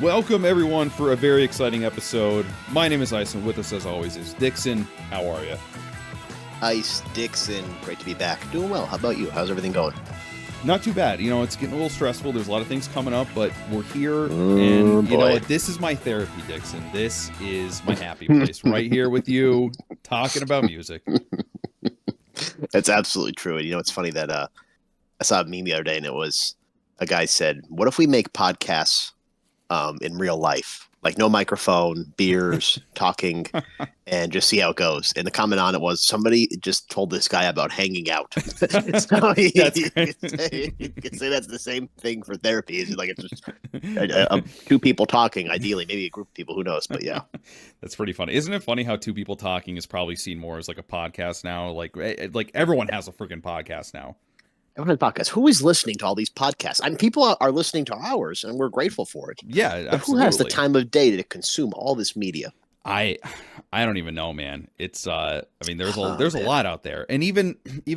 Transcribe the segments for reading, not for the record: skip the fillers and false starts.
Welcome, everyone, for a very exciting episode. My name is Ice, and with us, as always, is Dixon. How are you? Ice Dixon, great to be back. Doing well. How about you? How's everything going? Not too bad. You know, it's getting a little stressful. There's a lot of things coming up, but we're here, and you know what? This is my therapy, Dixon. This is my happy place, right here with you, talking about music. That's absolutely true. And you know, it's funny that I saw a meme the other day, and it was a guy said, "What if we make podcasts in real life? Like no microphone, beers, talking, and just see how it goes." And the comment on it was somebody just told this guy about hanging out. So That's you could say that's the same thing for therapy. It's like it's just two people talking, ideally, maybe a group of people, who knows? But yeah. That's pretty funny. Isn't it funny how two people talking is probably seen more as like a podcast now? Like everyone has a freaking podcast now. Everyone has podcasts. Who is listening to all these podcasts? I mean, people are listening to ours, and we're grateful for it. Yeah, absolutely. But who has the time of day to consume all this media? I don't even know, man. It's I mean, there's a lot out there, and even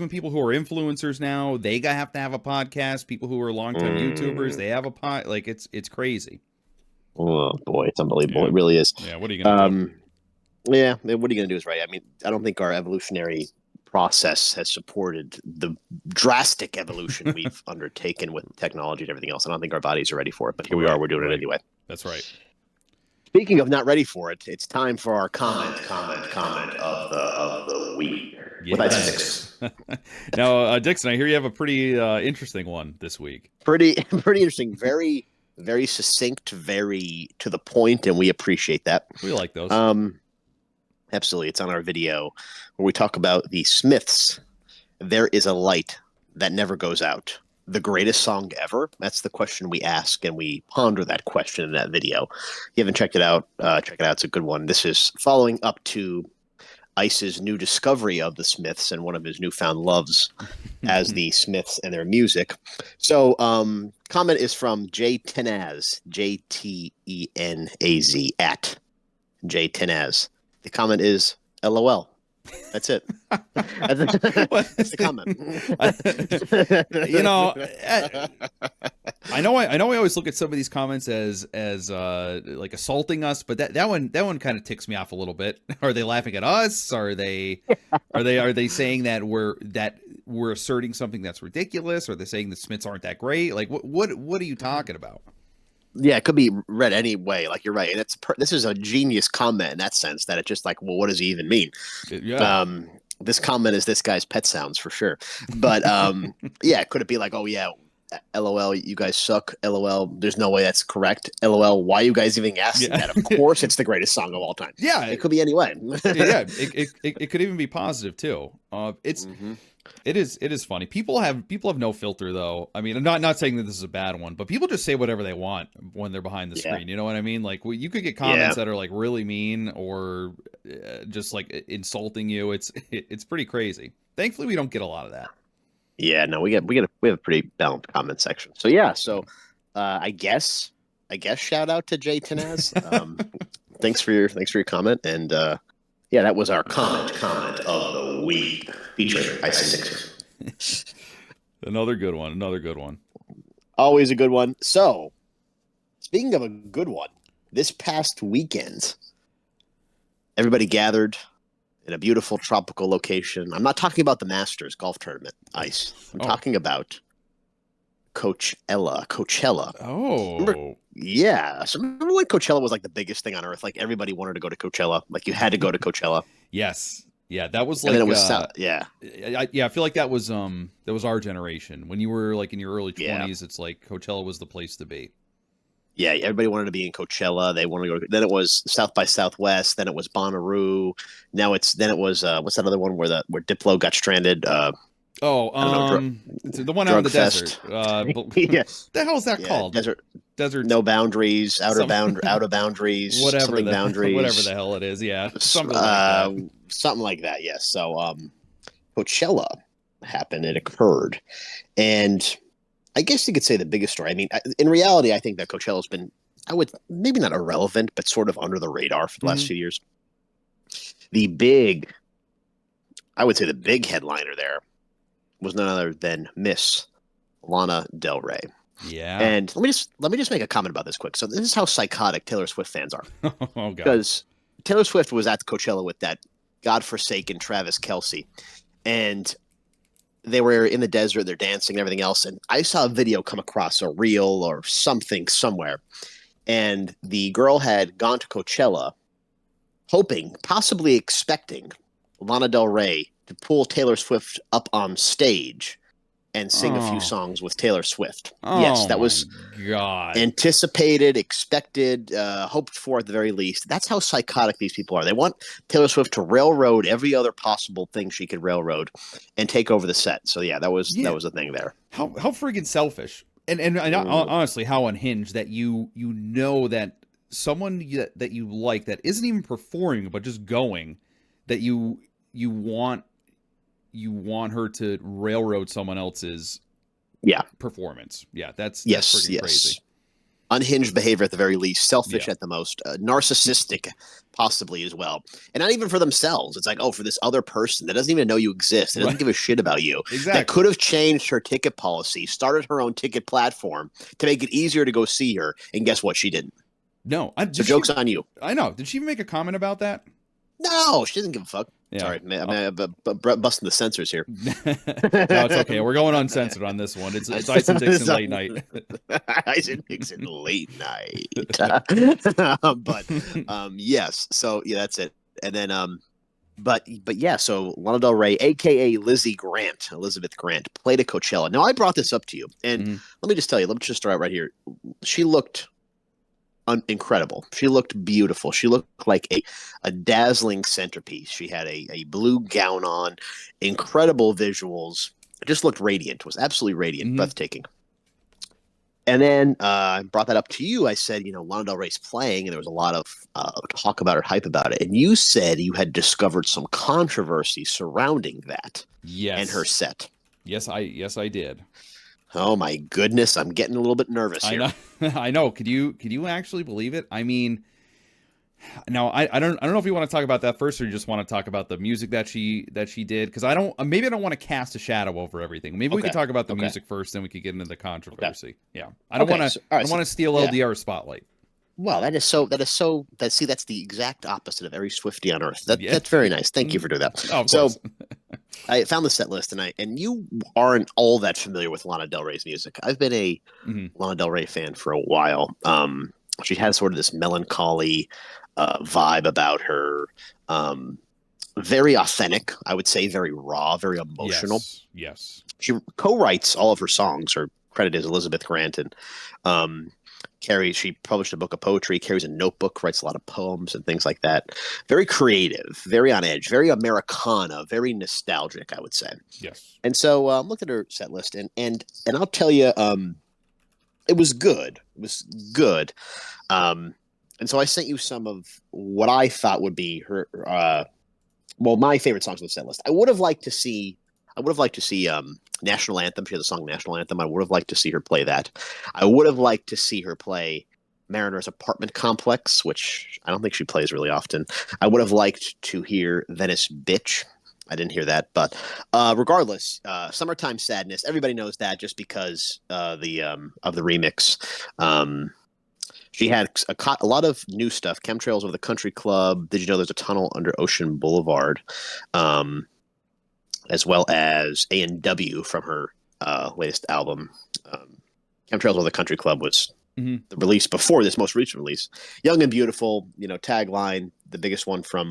people who are influencers now, they have to have a podcast. People who are longtime YouTubers, they have a pod. Like it's crazy. Oh boy, it's unbelievable. Yeah. It really is. Yeah. What are you gonna do? Yeah, what are you gonna do is right. I mean, I don't think our evolutionary process has supported the drastic evolution we've undertaken with technology and everything else. I don't think our bodies are ready for it, but here we are. We're doing it anyway. That's right. Speaking of not ready for it, it's time for our comment of the week. Yes. Now, Dixon, I hear you have a pretty interesting one this week. Pretty interesting. Very, very succinct. Very to the point, and we appreciate that. We like those. Absolutely. It's on our video where we talk about the Smiths. There is a light that never goes out. The greatest song ever? That's the question we ask, and we ponder that question in that video. If you haven't checked it out, check it out. It's a good one. This is following up to Ice's new discovery of the Smiths and one of his newfound loves as the Smiths and their music. So, comment is from J Tenaz, JTENAZ, at J Tenaz. The comment is LOL. That's it. That's the comment. You know, I know. I always look at some of these comments as like assaulting us, but that one kind of ticks me off a little bit. Are they laughing at us? Are they saying that we're asserting something that's ridiculous? Are they saying the Smiths aren't that great? Like what are you talking about? Yeah, it could be read any way. Like you're right, and this is a genius comment in that sense that it's just like, well, what does he even mean? Yeah. This comment is this guy's pet sounds for sure. But yeah, could it be like, oh yeah, LOL, you guys suck. LOL, there's no way that's correct. LOL, why are you guys even asking that? Of course, it's the greatest song of all time. Yeah, it could be any way. Yeah, it could even be positive too. It is funny. People have no filter though. I mean, I'm not saying that this is a bad one, but people just say whatever they want when they're behind the screen. You know what I mean? Like you could get comments that are like really mean or just like insulting you. It's pretty crazy. Thankfully, we don't get a lot of that. Yeah, no, we have a pretty balanced comment section. So yeah, I guess shout out to Jay Tenaz. Thanks for your comment, and yeah, that was our comment of the week featuring Ice and Dixon. Another good one. Always a good one. So, speaking of a good one, this past weekend, everybody gathered in a beautiful tropical location. I'm not talking about the Masters golf tournament, Ice. I'm talking about Coachella. Oh. Remember, yeah. So remember when Coachella was like the biggest thing on earth? Like everybody wanted to go to Coachella. Like you had to go to Coachella. Yes. Yeah, that was like and then it was I feel like that was our generation. When you were like in your early 20s, it's like Coachella was the place to be. Yeah, everybody wanted to be in Coachella. They wanted to go. Then it was South by Southwest. Then it was Bonnaroo. It was what's that other one where Diplo got stranded? It's the one out in the Fest. desert. Yeah. The hell is that called? Desert. No boundaries. Out of boundaries. Whatever boundaries. Whatever the hell it is. Yeah. Something like that. Something like that. Yes. So Coachella happened. It occurred, and I guess you could say the biggest story. I mean, in reality, I think that Coachella's been, maybe not irrelevant, but sort of under the radar for the last few years. I would say the big headliner there was none other than Miss Lana Del Rey. Yeah. And let me just make a comment about this quick. So this is how psychotic Taylor Swift fans are, Oh God. because Taylor Swift was at Coachella with that godforsaken Travis Kelce, and they were in the desert, they're dancing and everything else. And I saw a video come across, a reel or something somewhere, and the girl had gone to Coachella hoping, possibly expecting Lana Del Rey to pull Taylor Swift up on stage and sing a few Oh. songs with Taylor Swift. Yes, Oh that my was God. anticipated, expected, hoped for at the very least. That's how psychotic these people are. They want Taylor Swift to railroad every other possible thing she could railroad and take over the set. So yeah, Yeah. that was a thing there. How friggin' selfish. And Mm, honestly, how unhinged that you know that someone that you like that isn't even performing but just going, that you want you want her to railroad someone else's yeah. performance. Yeah, that's Yes. freaking crazy. Yes. Unhinged behavior at the very least, selfish Yeah. at the most, narcissistic possibly as well, and not even for themselves. It's like, oh, for this other person that doesn't even know you exist, that doesn't Right. give a shit about you, that Exactly. could have changed her ticket policy, started her own ticket platform to make it easier to go see her, and guess what? She didn't. No, So did she? joke's on you. I know. Did she even make a comment about that? No, she doesn't give a fuck. Yeah. Sorry, I'm busting the censors here. No, it's okay. We're going uncensored on this one. It's Ice and Dixon late night. Ice and Dixon late night. But yes, so yeah, that's it. And then but yeah, so Lana Del Rey, aka Lizzie Grant, Elizabeth Grant, played at Coachella. Now I brought this up to you, and Mhm. let me just tell you, let me just start right here. She looked incredible. She looked beautiful. She looked like a dazzling centerpiece. She had a blue gown on, incredible visuals. It just looked radiant. Was absolutely radiant, Mhm. breathtaking. And then I brought that up to you. I said, Lana Del Rey's playing, and there was a lot of talk about it, hype about it. And you said you had discovered some controversy surrounding that and her Yes. set. Yes I did. Oh my goodness, I'm getting a little bit nervous I here. know. I know. Could you actually believe it? I mean, now I don't know if you want to talk about that first, or you just want to talk about the music that she did, because I don't want to cast a shadow over everything. Maybe we could Okay, talk about the okay, music first, then we could get into the okay, controversy. Yeah. okay. So, all I right, don't so want to steal yeah. LDR spotlight. Wow, that's the exact opposite of every Swiftie on earth. Yeah. That's very nice. Thank you for doing that. Oh, of So course. I found the set list, and you aren't all that familiar with Lana Del Rey's music. I've been a Hmm. Lana Del Rey fan for a while. She has sort of this melancholy vibe about her. Um, very authentic, I would say, very raw, very emotional. Yes. Yes. She co-writes all of her songs. Her credit is Elizabeth Grant, and um, she published a book of poetry, carries a notebook, writes a lot of poems and things like that. Very creative, very on edge, very Americana, very nostalgic, I would say. Yes. And so looked at her set list, and I'll tell you, it was good. It was good. Um, and so I sent you some of what I thought would be her, my favorite songs on the set list. I would have liked to see National Anthem. She has a song National Anthem. I would have liked to see her play that. I would have liked to see her play Mariner's Apartment Complex, which I don't think she plays really often. I would have liked to hear Venice Bitch. I didn't hear that, but regardless, "Summertime Sadness." Everybody knows that just because the of the remix. She had a lot of new stuff. Chemtrails of the Country Club. Did you know there's a tunnel under Ocean Boulevard? Um, as well as A&W from her latest album. Chemtrails of the Country Club was Hmm. the release before this most recent release. Young and Beautiful, tagline, the biggest one from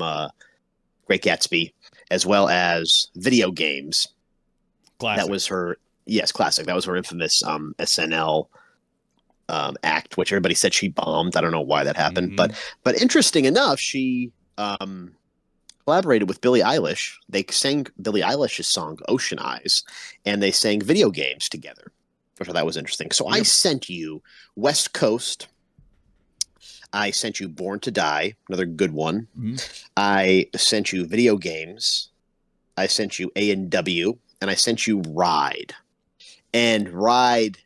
Great Gatsby, as well as Video Games. That Classic. was her, yes, classic. That was her infamous SNL act, which everybody said she bombed. I don't know why that happened, Hmm. but interesting enough, she collaborated with Billie Eilish. They sang Billie Eilish's song "Ocean Eyes," and they sang Video Games together, which I thought was interesting. So I Yep. sent you West Coast. I sent you Born to Die, another good one. Hmm. I sent you Video Games. I sent you A&W, and I sent you Ride. And Ride,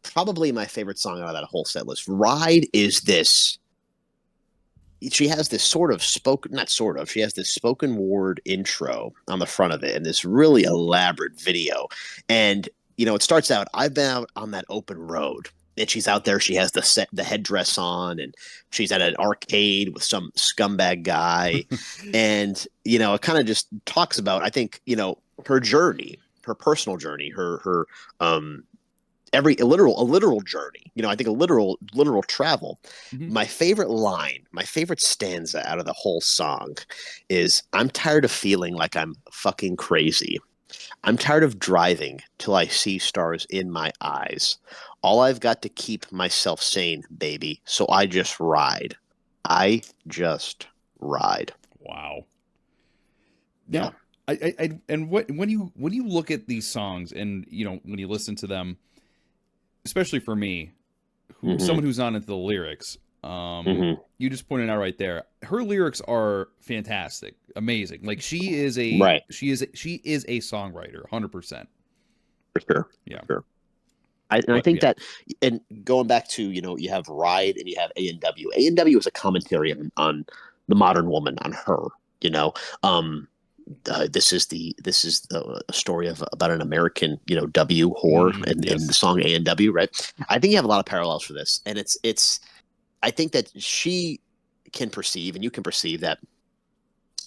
probably my favorite song out of that whole set list. Ride is this. She has this sort of spoken, not sort of, she has this spoken word intro on the front of it and this really elaborate video. And, it starts out, "I've been out on that open road and she's out there. She has the headdress on, and she's at an arcade with some scumbag guy, and it kind of just talks about, I think, her journey, her personal journey, her um a literal journey. I think a literal travel. Mhm. My favorite line, my favorite stanza out of the whole song is, "I'm tired of feeling like I'm fucking crazy. I'm tired of driving till I see stars in my eyes. All I've got to keep myself sane, baby. So I just ride. I just ride." Wow. Yeah. Now, and when you look at these songs, and when you listen to them, especially for me, Hmm. someone who's not into the lyrics, Hmm. you just pointed out right there, her lyrics are fantastic, amazing. Like Right. she is a songwriter, 100%. For sure. For Yeah, sure. I but think yeah, that, and going back to, you have Ride and you have A&W. A&W is a commentary on the modern woman, on her. You know, um, this is the story of about an American, W whore, in the yes, song A&W, right? I think you have a lot of parallels for this, and it's. I think that she can perceive, and you can perceive, that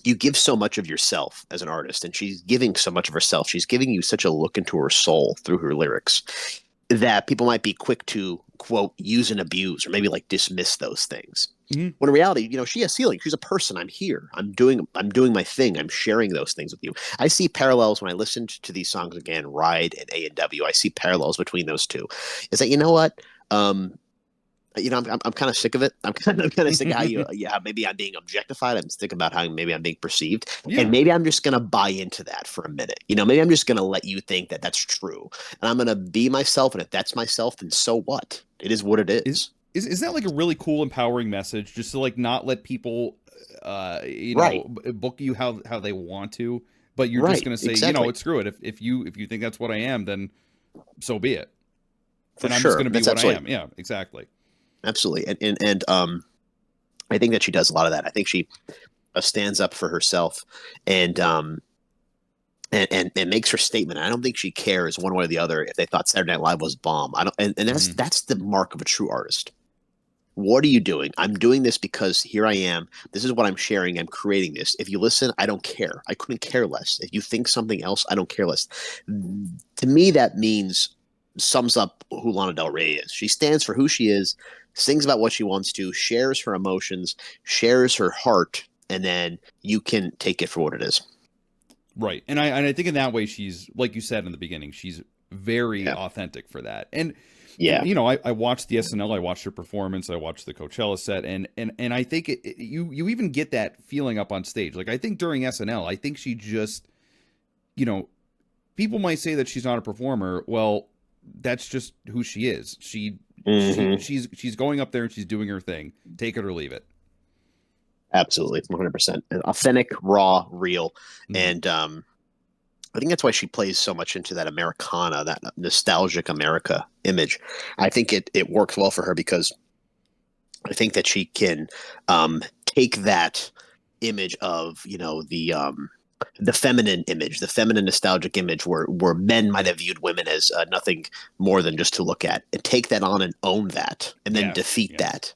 you give so much of yourself as an artist, and she's giving so much of herself. She's giving you such a look into her soul through her lyrics, that people might be quick to, quote, use and abuse, or maybe like dismiss those things. hmm When in reality, she has feelings. She's a person. I'm here. I'm doing my thing. I'm sharing those things with you. I see parallels when I listened to these songs again, Ride and A&W. I see parallels between those two. Is that, what? Um, I'm kind of sick of it. I'm kind of sick of how maybe I'm being objectified. I'm sick about how maybe I'm being perceived, and yeah. maybe I'm just gonna buy into that for a minute. Maybe I'm just gonna let you think that that's true, and I'm gonna be myself. And if that's myself, then so what? It is what it Is is. is that like a really cool, empowering message? Just to like not let people, Right. book you how they want to, but you're just Right. gonna say, Exactly. it's screw it. If you think that's what I am, then so be it. For Then I'm just sure. gonna be That's what I absolutely am. Yeah, exactly. absolutely. And I think that she does a lot of that. I think she stands up for herself, and and makes her statement. I don't think she cares one way or the other if they thought Saturday Night Live was bomb. I don't, and that's Hmm. that's the mark of a true artist. What are you doing? I'm doing this because here I am. This is what I'm sharing. I'm creating this. If you listen, I don't care. I couldn't care less. If you think something else, I don't care less. To me, that means, sums up who Lana Del Rey is. She stands for who she is, sings about what she wants to, shares her emotions, shares her heart, and then you can take it for what it is. Right. And I think in that way, she's, like you said in the beginning, she's very Yeah. authentic for that. And Yeah. I watched the SNL, I watched her performance, I watched the Coachella set, and I think you even get that feeling up on stage. Like, I think during SNL, I think she just, you know, people might say that she's not a performer. Well, that's just who she is. Hmm. She's going up there and she's doing her thing. Take it or leave it. Absolutely. 100%. Authentic, raw, real. Mhm. And I think that's why she plays so much into that Americana, that nostalgic America image. I think it works well for her, because I think that she can take that image of, the feminine image, the feminine nostalgic image, where men might have viewed women as nothing more than just to look at, and take that on and own that, and then Yes, defeat yes, that.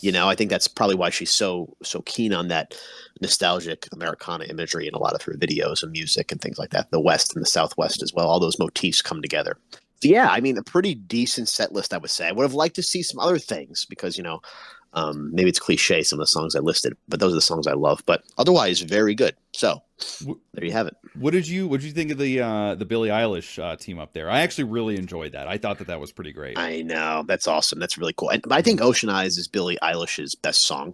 yes. I think that's probably why she's so keen on that nostalgic Americana imagery in a lot of her videos and music and things like that. The West and the Southwest as well. All those motifs come together. So yeah, I mean, a pretty decent set list, I would say. I would have liked to see some other things, because maybe it's cliche, some of the songs I listed, but those are the songs I love. But otherwise, very good. So Wh- there you have it. what did you think of the Billie Eilish team up there? I actually really enjoyed that. I thought that was pretty great. I know, that's awesome. That's really cool. And I Mhm. think Ocean Eyes is Billie Eilish's best song.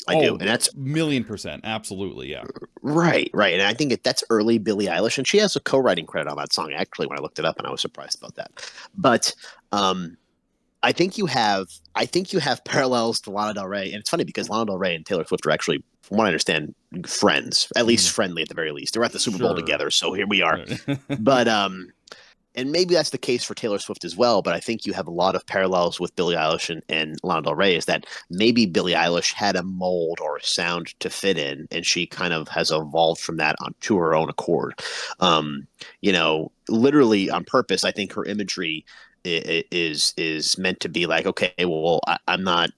I do, Oh, and that's million percent, absolutely, yeah. right, right. And I think that's early Billie Eilish, and she has a co-writing credit on that song. Actually, when I looked it up, and I was surprised about that. But um, I think you have parallels to Lana Del Rey, and it's funny because Lana Del Rey and Taylor Swift are actually, from what I understand, friends, at least Mhm. friendly at the very least. They're at the Super Bowl Sure. together, so here we are. Right. But and maybe that's the case for Taylor Swift as well. But I think you have a lot of parallels with Billie Eilish and Lana Del Rey. Is that maybe Billie Eilish had a mold or a sound to fit in, and she kind of has evolved from that to her own accord. Literally on purpose. I think her imagery is meant to be like, okay, well, I'm not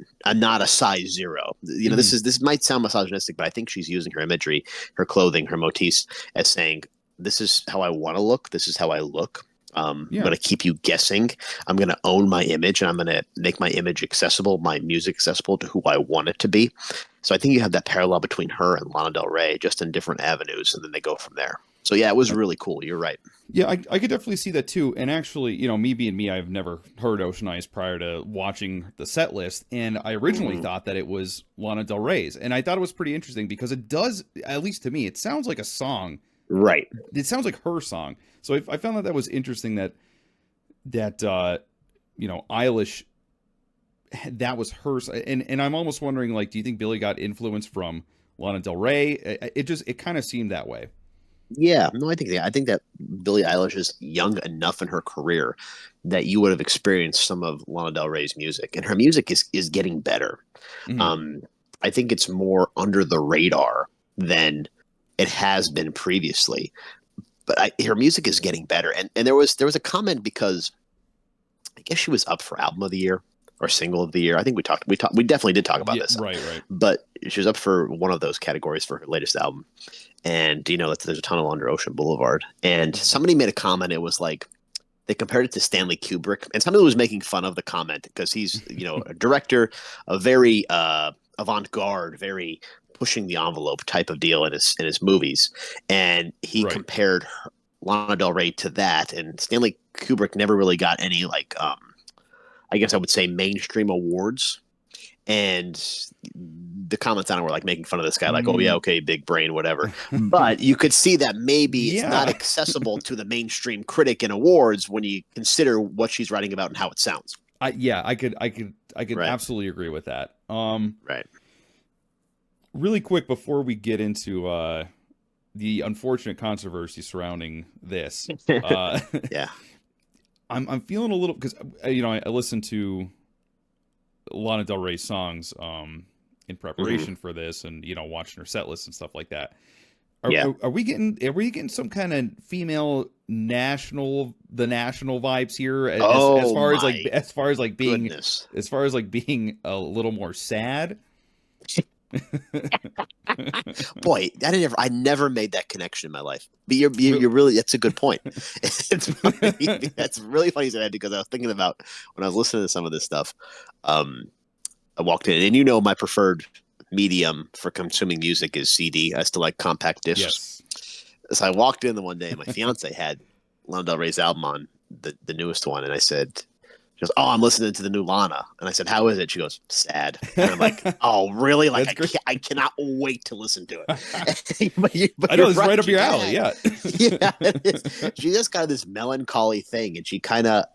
a size zero. You know, Mhm. this might sound misogynistic, but I think she's using her imagery, her clothing, her motifs as saying, this is how I want to look. This is how I look. I'm Yeah. going to keep you guessing. I'm going to own my image, and I'm going to make my image accessible, my music accessible to who I want it to be. So I think you have that parallel between her and Lana Del Rey, just in different avenues, and then they go from there. So yeah, it was really cool. You're right. Yeah, I could definitely see that too. And actually, you know, me being me, I've never heard Ocean Eyes prior to watching the set list. And I originally Mm, thought that it was Lana Del Rey's. And I thought it was pretty interesting because it does, at least to me, it sounds like a song. right. It sounds like her song. So I found that was interesting that you know, Eilish, that was her. And I'm almost wondering, like, do you think Billie got influence from Lana Del Rey? It kind of seemed that way. Yeah, no, I think that Billie Eilish is young enough in her career that you would have experienced some of Lana Del Rey's music, and her music is getting better. Hmm. Um, I think it's more under the radar than it has been previously, but her music is getting better. And there was a comment because I guess she was up for album of the year or single of the year. I think we definitely did talk about Yeah, this, right, right. but she was up for one of those categories for her latest album. And you know, there's a tunnel under Ocean Boulevard. And somebody made a comment. It was like they compared it to Stanley Kubrick, and somebody was making fun of the comment because he's, you know, a director, a very avant-garde, very pushing the envelope type of deal in his movies, and he Right. compared Lana Del Rey to that. And Stanley Kubrick never really got any like I guess I would say mainstream awards. And the comments on it were like making fun of this guy, like, oh yeah, Mm, okay, big brain, whatever. But you could see that maybe it's not yeah. accessible to the mainstream critic in awards when you consider what she's writing about and how it sounds. Yeah, I could Right. absolutely agree with that. Right. Really quick before we get into the unfortunate controversy surrounding this, uh, Yeah. I'm feeling a little because you know I listened to Lana Del Rey songs in Hmm. preparation for this, and you know watching her set list and stuff like that. Are, Yeah. are, are we getting some kind of female national vibes here as Oh far as my being goodness. a little more sad? Boy, I never made that connection in my life. But Real- you're really, that's a good point. It's funny. That's really funny you said that because I was thinking about when I was listening to some of this stuff. Um, I walked in, and you know, my preferred medium for consuming music is CD. I still like compact discs. yes. So I walked in the one day, and my fiance had Lana Del Rey's album on, the newest one, and I said, she goes, "Oh, I'm listening to the new Lana," and I said, "How is it?" She goes, "Sad," and I'm like, "Oh, really? Like That's great. I cannot wait to listen to I it." But know you're this is right right. up She your kind alley. of, Yeah. yeah, it is. She just got this melancholy thing, and she kind of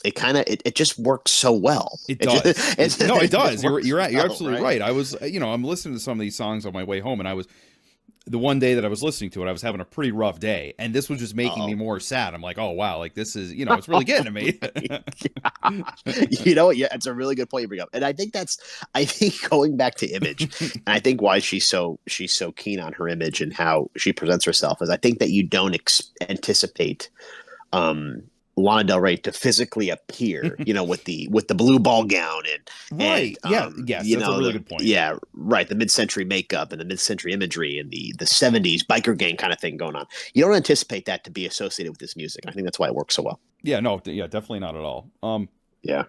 it just works so well. It It just does. No, it it just does. works You're well, absolutely right? right. I was you know I'm listening to some of these songs on my way home, and I was the one day that I was listening to it, I was having a pretty rough day, and this was just making me Oh, more sad. I'm like, oh wow, like this is you know it's really getting to me. you know what? Yeah, it's a really good point you bring up, and I think going back to image, and I think why she's so keen on her image and how she presents herself is I think that you don't anticipate um, Lana Del Rey to physically appear, you know, with the blue ball gown and Right? Yeah. Yes, you that's a know, really the good point. yeah, right, the mid-century makeup and the mid-century imagery and the 70s biker gang kind of thing going on. You don't anticipate that to be associated with this music. I think that's why it works so well. Yeah. No. Yeah. Definitely not at all. Yeah.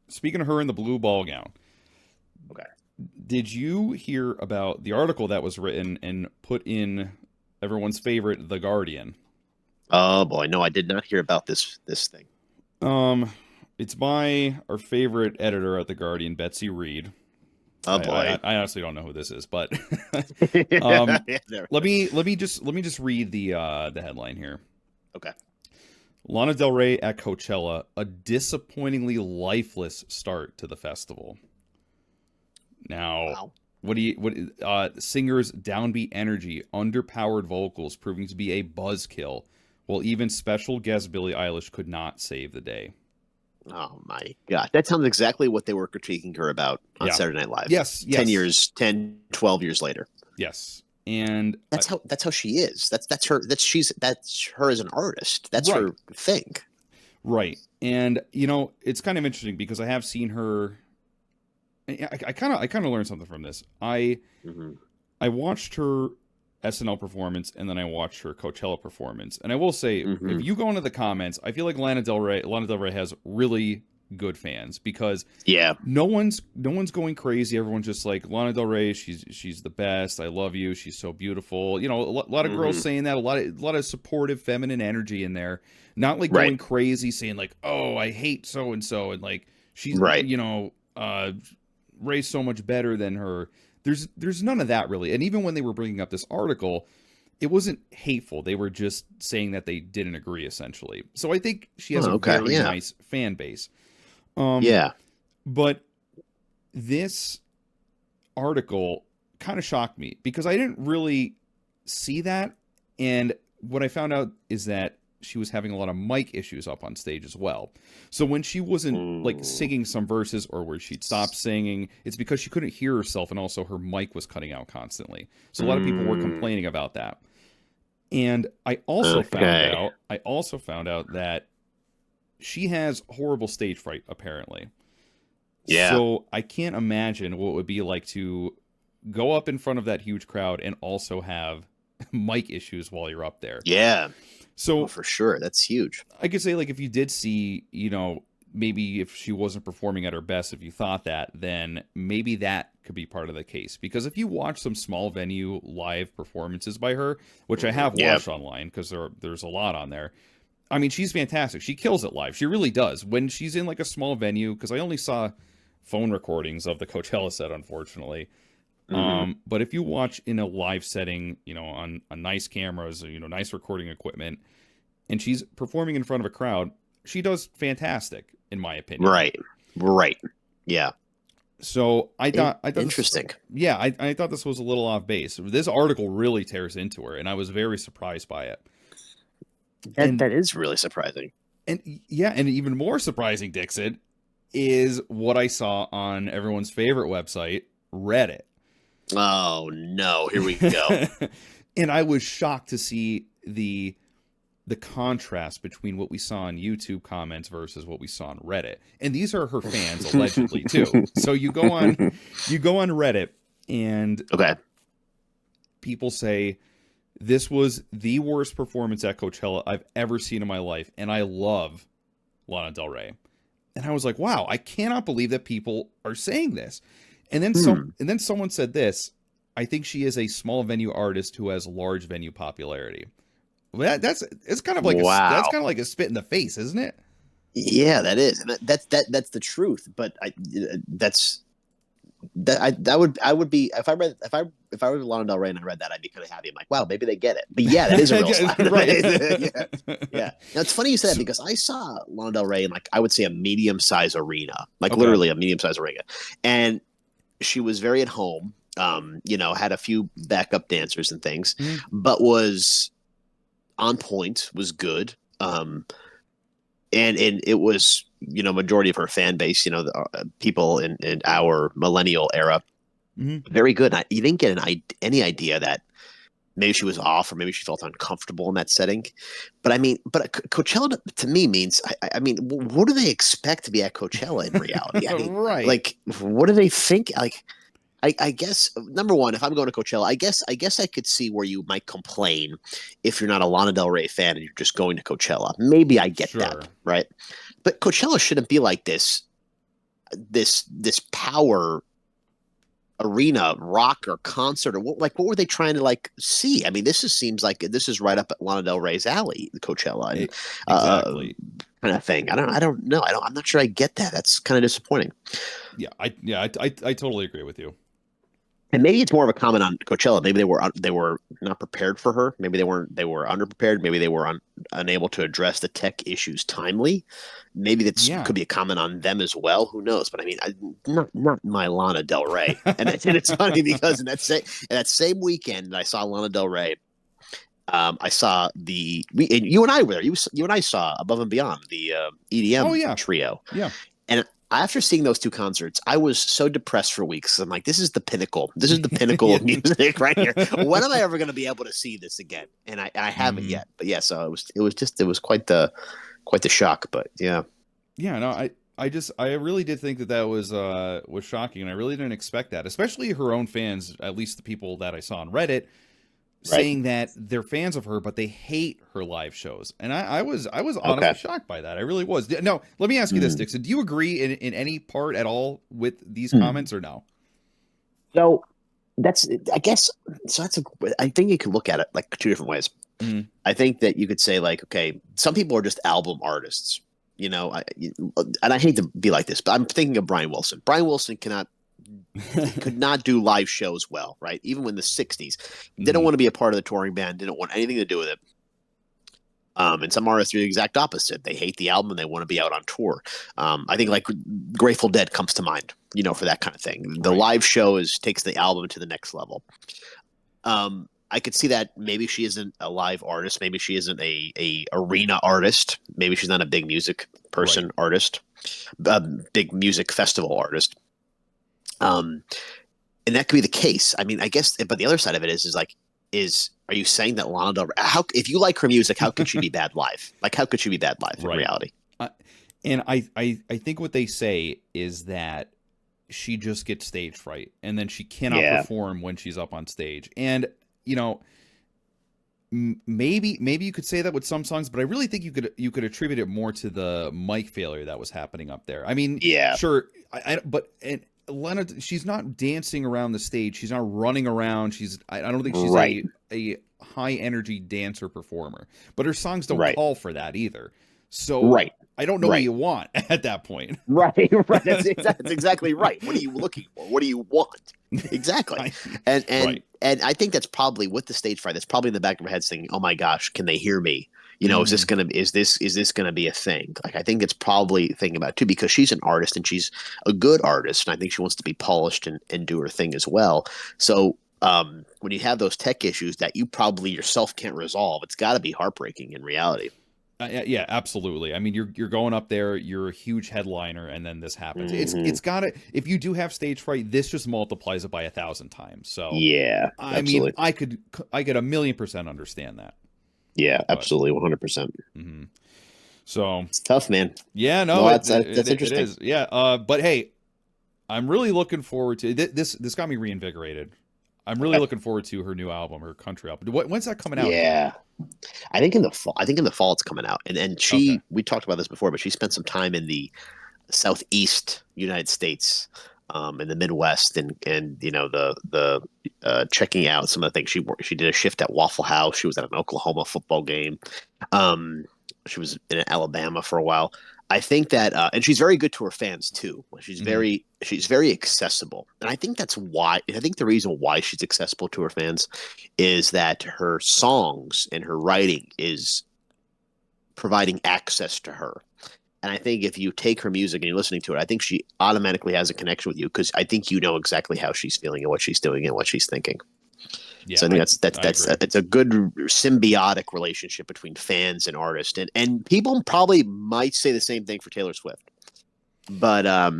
Speaking of her in the blue ball gown, Okay. did you hear about the article that was written and put in everyone's favorite, The Guardian? Oh boy, no, I did not hear about this thing. Um, it's by our favorite editor at The Guardian, Betsy Reed. Oh boy. I honestly don't know who this is, but um, Yeah, there. let me just read the headline here. Okay. Lana Del Rey at Coachella, a disappointingly lifeless start to the festival. Now, Wow. singer's downbeat energy, underpowered vocals proving to be a buzzkill, while even special guest Billie Eilish could not save the day. Oh my God. That sounds exactly what they were critiquing her about on Yeah. Saturday Night Live. Yes, yes, 12 years later. yes. And That's how she is. That's her as an artist. That's right. her thing. Right. And you know, it's kind of interesting because I have seen her. I kind of learned something from this. Hmm. I watched her SNL performance and then I watched her Coachella performance. And I will say, Hmm. if you go into the comments, I feel like Lana Del Rey has really good fans because Yeah. no one's going crazy. Everyone's just like Lana Del Rey. She's the best. I love you. She's so beautiful. You know, a lot of girls Hmm. saying that. A lot of supportive feminine energy in there. Not like Right. going crazy saying like, oh, I hate so and so, and like she's Right. Ray's so much better than her. There's none of that really. And even when they were bringing up this article, it wasn't hateful. They were just saying that they didn't agree essentially. So I think she has Oh, a okay. very Yeah. nice fan base. Um, Yeah. but this article kind of shocked me because I didn't really see that. And what I found out is that she was having a lot of mic issues up on stage as well. So when she wasn't like Mm. singing some verses or where she'd stop singing, it's because she couldn't hear herself and also her mic was cutting out constantly. So a lot of people were Mm. complaining about that. And Okay. I also found out that she has horrible stage fright apparently. Yeah. So I can't imagine what it would be like to go up in front of that huge crowd and also have mic issues while you're up there. Yeah. Oh, So for sure. That's huge. I could say, like, if you did see, maybe if she wasn't performing at her best, if you thought that, then maybe that could be part of the case. Because if you watch some small venue live performances by her, which I have Yeah. watched online because there's a lot on there, I mean, she's fantastic. She kills it live. She really does. When she's in like a small venue, because I only saw phone recordings of the Coachella set, unfortunately. Hmm. But if you watch in a live setting, on nice cameras, nice recording equipment, and she's performing in front of a crowd, she does fantastic, in my opinion. Right. Right. Yeah. So I thought this, Interesting. yeah, I thought this was a little off base. This article really tears into her, and I was very surprised by it. That And is really surprising. and yeah, and even more surprising, Dixon, is what I saw on everyone's favorite website, Reddit. Oh no, here we go. And I was shocked to see the contrast between what we saw on YouTube comments versus what we saw on Reddit. And these are her fans allegedly too. So you go on Reddit and Okay. people say this was the worst performance at Coachella I've ever seen in my life and I love Lana Del Rey. And I was like, "Wow, I cannot believe that people are saying this." And then someone said this, "I think she is a small venue artist who has large venue popularity." Well, it's kind of like that's Wow. kind of like a spit in the face, isn't it? Yeah, that is. And that's the truth. But that's I would be if I were Lana Del Rey and I read that, I'd be kind of happy. I'm like, wow, maybe they get it. But yeah, that is a real slap. Right. Yeah. Yeah. Now it's funny you said that because I saw Lana Del Rey in, like, I would say a medium sized arena, like Okay. literally a medium sized arena, and she was very at home. Had a few backup dancers and things, Mhm. but was on point, was good. And it was, majority of her fan base, people in our millennial era, Mhm. very good. And you didn't get any idea that maybe she was off or maybe she felt uncomfortable in that setting. But I mean, Coachella to me means, I mean, what do they expect to be at Coachella in reality? I mean, Right. like, what do they think? Like, I guess number one, if I'm going to Coachella, I guess I could see where you might complain if you're not a Lana Del Rey fan and you're just going to Coachella. Maybe I get Sure. that, right? But Coachella shouldn't be like this power arena rock or concert or what were they trying to like see? I mean, seems like this is right up at Lana Del Rey's alley, the Coachella and Exactly. kind of thing. I don't know. I'm not sure I get that. That's kind of disappointing. I totally agree with you. And maybe it's more of a comment on Coachella. Maybe they were not prepared for her. Maybe they were underprepared. Maybe they were unable to address the tech issues timely. Maybe that Yeah. could be a comment on them as well. Who knows? But I mean, not my Lana Del Rey. And it's funny because in that same weekend that I saw Lana Del Rey, I saw and you and I were there. You and I saw Above and Beyond, the EDM Oh yeah. trio. Yeah. And after seeing those two concerts, I was so depressed for weeks. I'm like, this is the pinnacle. This is the pinnacle Yeah. of music right here. When am I ever going to be able to see this again? And I haven't Mhm. yet. But yeah, so it was quite the quite the shock, but yeah. Yeah, no, I really did think that was shocking, and I really didn't expect that, especially her own fans, at least the people that I saw on Reddit, Right. saying that they're fans of her, but they hate her live shows, and I was honestly Okay. shocked by that. I really was. No, let me ask you this, Mm. Dixon: do you agree in any part at all with these Hmm. comments, or no? So that's, I guess, so that's a, I think you could look at it like two different ways. Mm, I think that you could say like, okay, some people are just album artists, you know, and I hate to be like this, but I'm thinking of Brian Wilson. Brian Wilson could not do live shows well, right? Even when the '60s, didn't mm, want to be a part of the touring band, didn't want anything to do with it. And some artists are the exact opposite. They hate the album and they want to be out on tour. I think like Grateful Dead comes to mind, you know, for that kind of thing. The right. live show takes the album to the next level. I could see that maybe she isn't a live artist. Maybe she isn't a arena artist. Maybe she's not a big music Right. person artist, a big music festival artist. Um, and that could be the case. I mean, I guess, but the other side of it is like, are you saying that Lana Del Rey, how, if you like her music, how could she be bad live? Like, how could she be bad live in Right. reality? Uh, and I think what they say is that she just gets stage fright, and then she cannot Yeah. perform when she's up on stage. And you know, maybe you could say that with some songs, but I really think you could attribute it more to the mic failure that was happening up there. I mean, Yeah. sure, but and Lena, she's not dancing around the stage. She's not running around. I don't think she's Right. a high energy dancer performer. But her songs don't Right. call for that either. So Right. I don't know what Right. you want at that point. Right. Right. That's exactly right. What are you looking for? What do you want? Exactly. Right. And I think that's probably with the stage fright. That's probably in the back of her head saying, "Oh my gosh, can they hear me? You know, Mhm. is this gonna be a thing?" Like I think it's probably thinking about it too because she's an artist and she's a good artist, and I think she wants to be polished and do her thing as well. So when you have those tech issues that you probably yourself can't resolve, it's got to be heartbreaking in reality. Yeah, absolutely. I mean, you're going up there, you're a huge headliner, and then this happens. Hmm. It's gotta. If you do have stage fright, this just multiplies it by 1,000 times. So, Yeah, I mean, absolutely. I could 1,000,000% understand that. Yeah, But absolutely, 100%. mhm. So It's tough, man. yeah, Well, no, that's it interesting. is. Yeah. But hey, I'm really looking forward to this. This got me reinvigorated. I'm really Okay. looking forward to her new album, her country album. When's that coming out again? Yeah, I think in the fall. I think in the fall it's coming out. And Okay. we talked about this before, but she spent some time in the southeast United States, in the Midwest, and you know the checking out some of the things she did a shift at Waffle House. She was at an Oklahoma football game. Um, she was in Alabama for a while. I think that, and she's very good to her fans too. Hmm. She's very accessible, and I think that's why. I think the reason why she's accessible to her fans is that her songs and her writing is providing access to her. And I think if you take her music and you're listening to it, I think she automatically has a connection with you because I think you know exactly how she's feeling and what she's doing and what she's thinking. Yeah, So I think I agree. it's a good symbiotic relationship between fans and artists, and people probably might say the same thing for Taylor Swift, but I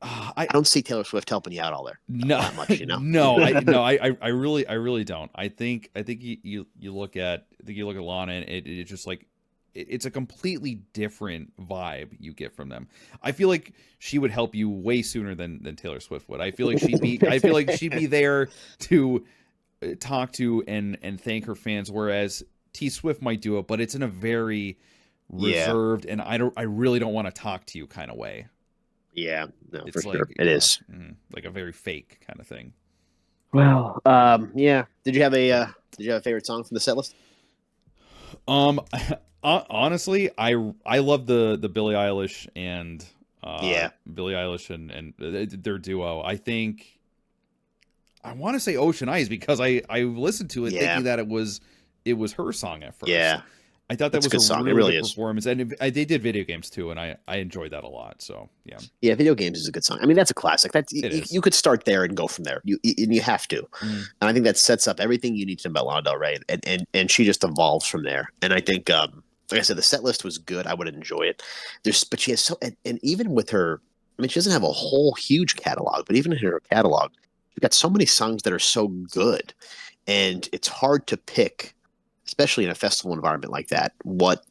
I don't see Taylor Swift helping you out all No, that much, you know. no, I really don't. I think you look at Lana, and it's just like it's a completely different vibe you get from them. I feel like she would help you way sooner than Taylor Swift would. I feel like she'd be there to talk to and thank her fans, whereas T Swift might do it, but it's in a very Yeah, reserved and I really don't want to talk to you kind of way. yeah, no, for It's sure, like, it is. like a very fake kind of thing. Well, yeah. Did you have a favorite song from the set list? Um, honestly, I love the Billie Eilish and Yeah, and their duo. I think I want to say Ocean Eyes because I listened to it yeah, thinking that it was her song at first. yeah. I thought that That's a was a good song. It really really good is. performance, and they did video games too, and I enjoyed that a lot. So yeah, Yeah, video games is a good song. I mean, that's a classic. That's it is. you could start there and go from there. And you have to. Mm, And I think that sets up everything you need to know about Lana Del Rey, and she just evolves from there. And I think, like I said, the set list was good. I would enjoy it. But she has and even with her, I mean, she doesn't have a whole huge catalog, but even in her catalog, she's got so many songs that are so good, and it's hard to pick, especially in a festival environment like that. What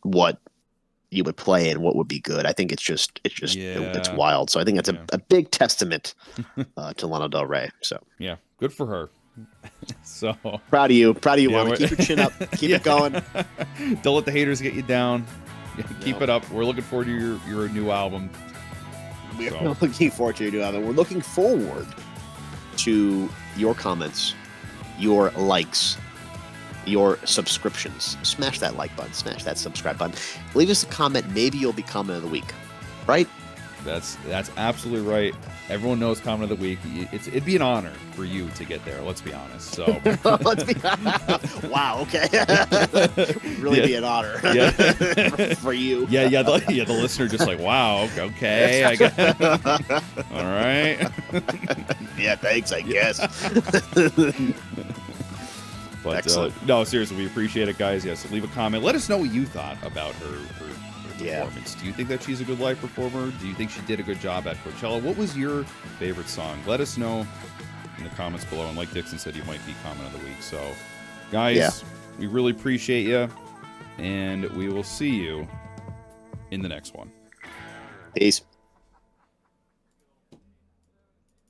you would play and what would be good. I think it's wild. So I think that's a big testament to Lana Del Rey. So yeah, good for her. So proud of you, Lana. Keep your chin up, keep it going. Don't let the haters get you down. Keep it up. We're looking forward to your new album. We're looking forward to your new album. We're looking forward to your comments, your likes, your subscriptions. Smash that like button, smash that subscribe button. Leave us a comment. Maybe you'll be comment of the week, right? That's absolutely right. Everyone knows comment of the week. It'd be an honor for you to get there. Let's be honest. So wow. Okay. Really be an honor. For you. Yeah. The listener just like, wow. Okay. I guess. All right. Yeah. Thanks. I guess. But no, seriously, we appreciate it, guys. Yes, leave a comment. Let us know what you thought about her performance. Do you think that she's a good live performer? Do you think she did a good job at Coachella? What was your favorite song? Let us know in the comments below. And like Dixon said, you might be comment of the week. So, guys, we really appreciate you, and we will see you in the next one. Peace.